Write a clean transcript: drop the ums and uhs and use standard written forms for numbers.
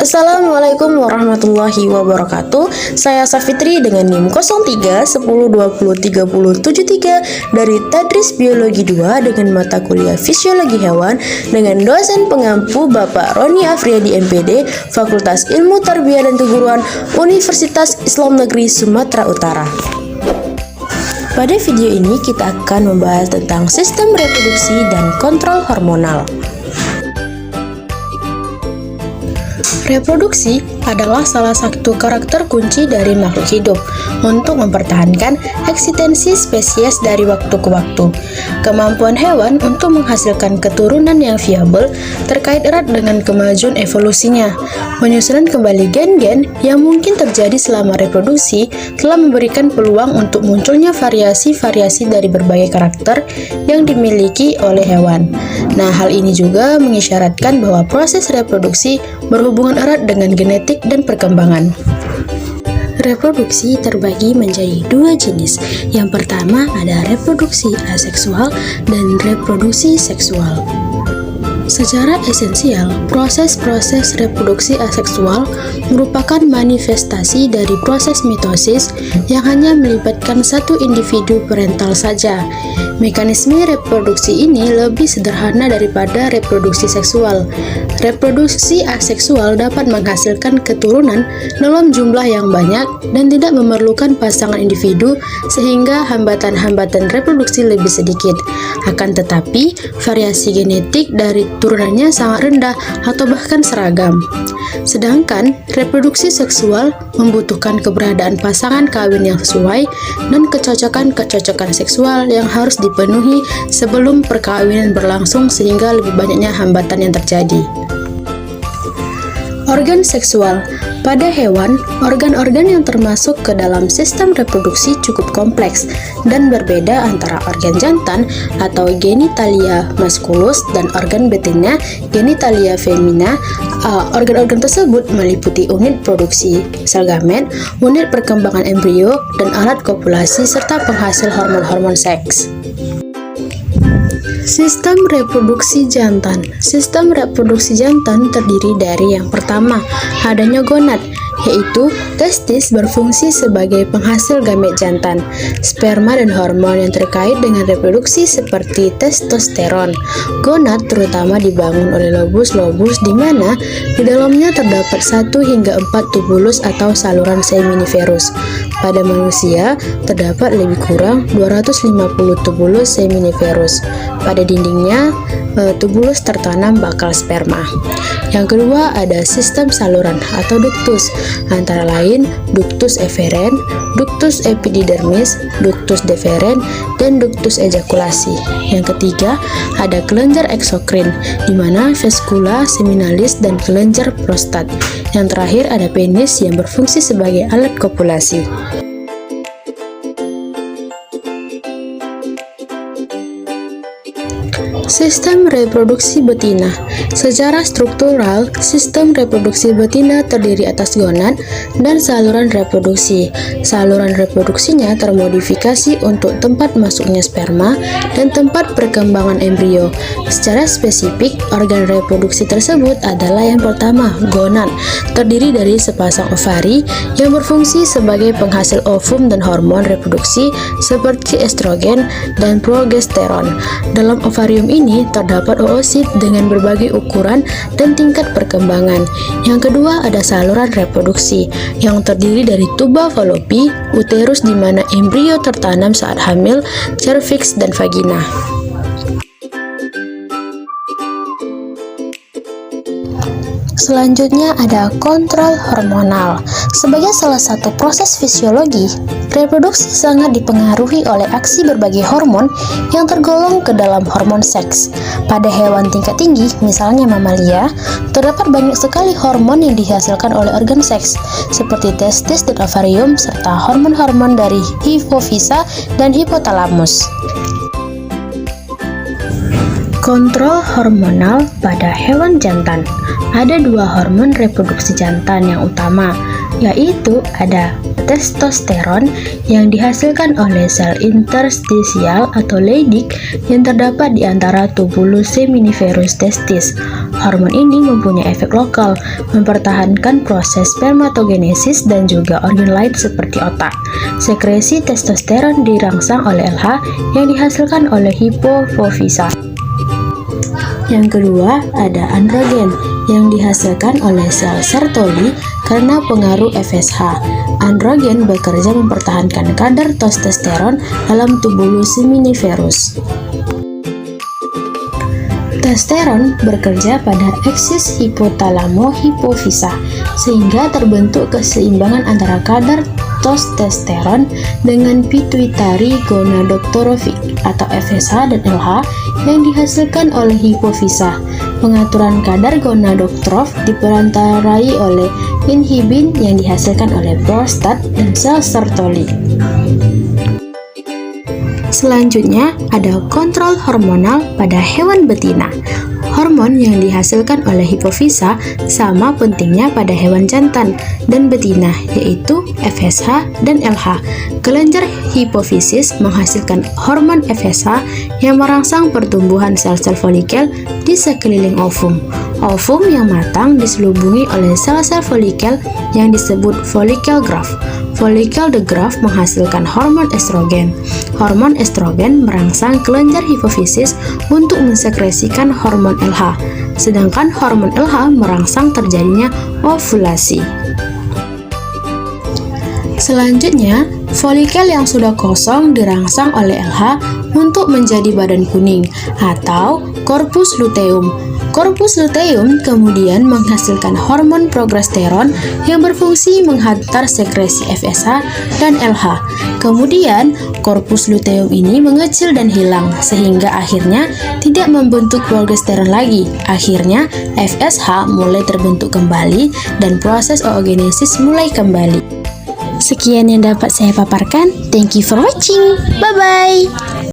Assalamualaikum warahmatullahi wabarakatuh. Saya Safitri dengan NIM 03 10 20 30 73 dari Tadris Biologi 2 dengan mata kuliah Fisiologi Hewan dengan dosen pengampu Bapak Roni Afriyadi MPD, Fakultas Ilmu Tarbiyah dan Keguruan, Universitas Islam Negeri Sumatera Utara. Pada video ini kita akan membahas tentang sistem reproduksi dan kontrol hormonal. Reproduksi adalah salah satu karakter kunci dari makhluk hidup untuk mempertahankan eksistensi spesies dari waktu ke waktu. Kemampuan hewan untuk menghasilkan keturunan yang viabel terkait erat dengan kemajuan evolusinya. Penyusunan kembali gen-gen yang mungkin terjadi selama reproduksi telah memberikan peluang untuk munculnya variasi-variasi dari berbagai karakter yang dimiliki oleh hewan. Nah, hal ini juga mengisyaratkan bahwa proses reproduksi berhubungan erat dengan genetik dan perkembangan. Reproduksi terbagi menjadi dua jenis. Yang pertama ada reproduksi aseksual dan reproduksi seksual. Secara esensial, proses-proses reproduksi aseksual merupakan manifestasi dari proses mitosis yang hanya melibatkan satu individu parental saja. Mekanisme reproduksi ini lebih sederhana daripada reproduksi seksual. Reproduksi aseksual dapat menghasilkan keturunan dalam jumlah yang banyak dan tidak memerlukan pasangan individu sehingga hambatan-hambatan reproduksi lebih sedikit. Akan tetapi, variasi genetik dari turunannya sangat rendah atau bahkan seragam. Sedangkan reproduksi seksual membutuhkan keberadaan pasangan kawin yang sesuai dan kecocokan seksual yang harus dipenuhi sebelum perkawinan berlangsung sehingga lebih banyaknya hambatan yang terjadi. Organ seksual. Pada hewan, organ-organ yang termasuk ke dalam sistem reproduksi cukup kompleks dan berbeda antara organ jantan atau genitalia maskulus dan organ betina genitalia femina. Organ-organ tersebut meliputi unit produksi sel gamet, unit perkembangan embrio, dan alat kopulasi serta penghasil hormon-hormon seks. Sistem reproduksi jantan. Sistem reproduksi jantan terdiri dari yang pertama, adanya gonad, yaitu testis berfungsi sebagai penghasil gamet jantan, sperma dan hormon yang terkait dengan reproduksi seperti testosteron. Gonad terutama dibangun oleh lobus-lobus di mana di dalamnya terdapat 1 hingga 4 tubulus atau saluran seminiferus. Pada manusia terdapat lebih kurang 250 tubulus seminiferus. Pada dindingnya, tubulus tertanam bakal sperma. Yang kedua ada sistem saluran atau ductus, antara lain ductus efferent, ductus epididermis, ductus deferens, dan ductus ejakulasi. Yang ketiga ada kelenjar eksokrin, di mana veskula seminalis dan kelenjar prostat. Yang terakhir ada penis yang berfungsi sebagai alat kopulasi. Sistem reproduksi betina. Secara struktural, sistem reproduksi betina terdiri atas gonad dan saluran reproduksi. Saluran reproduksinya termodifikasi untuk tempat masuknya sperma dan tempat perkembangan embrio. Secara spesifik, organ reproduksi tersebut adalah yang pertama, gonad, terdiri dari sepasang ovari yang berfungsi sebagai penghasil ovum dan hormon reproduksi seperti estrogen dan progesteron. Dalam ovarium ini terdapat oosit dengan berbagai ukuran dan tingkat perkembangan. Yang kedua ada saluran reproduksi yang terdiri dari tuba fallopi, uterus di mana embrio tertanam saat hamil, cervix dan vagina. Selanjutnya ada kontrol hormonal. Sebagai salah satu proses fisiologi, reproduksi sangat dipengaruhi oleh aksi berbagai hormon yang tergolong ke dalam hormon seks. Pada hewan tingkat tinggi, misalnya mamalia, terdapat banyak sekali hormon yang dihasilkan oleh organ seks, seperti testis dan ovarium, serta hormon-hormon dari hipofisa dan hipotalamus. Kontrol hormonal pada hewan jantan. Ada dua hormon reproduksi jantan yang utama, yaitu ada testosteron yang dihasilkan oleh sel interstisial atau Leydig yang terdapat di antara tubulus seminiferus testis. Hormon ini mempunyai efek lokal, mempertahankan proses spermatogenesis dan juga organ lain seperti otak. Sekresi testosteron dirangsang oleh LH yang dihasilkan oleh hipofisa. Yang kedua, ada androgen yang dihasilkan oleh sel Sertoli karena pengaruh FSH. Androgen bekerja mempertahankan kadar testosteron dalam tubulus seminiferus. Testosteron bekerja pada aksis hipotalamo-hipofisa sehingga terbentuk keseimbangan antara kadar testosteron dengan pituitari gonadotrophic atau FSH dan LH yang dihasilkan oleh hipofisa. Pengaturan kadar gonadotrop diperantarai oleh inhibin yang dihasilkan oleh prostat dan sel Sertoli. Selanjutnya ada kontrol hormonal pada hewan betina. Hormon yang dihasilkan oleh hipofisa sama pentingnya pada hewan jantan dan betina, yaitu FSH dan LH. Kelenjar hipofisis menghasilkan hormon FSH yang merangsang pertumbuhan sel-sel folikel di sekeliling ovum. Ovum yang matang diselubungi oleh sel-sel folikel yang disebut follicle graft. Follicle the graft menghasilkan hormon estrogen. Hormon estrogen merangsang kelenjar hipofisis untuk mensekresikan hormon LH, sedangkan hormon LH merangsang terjadinya ovulasi. Selanjutnya, folikel yang sudah kosong dirangsang oleh LH untuk menjadi badan kuning atau corpus luteum. Corpus luteum kemudian menghasilkan hormon progesteron yang berfungsi menghantar sekresi FSH dan LH. Kemudian, corpus luteum ini mengecil dan hilang sehingga akhirnya tidak membentuk progesteron lagi. Akhirnya, FSH mulai terbentuk kembali dan proses oogenesis mulai kembali. Sekian yang dapat saya paparkan. Thank you for watching. Bye-bye.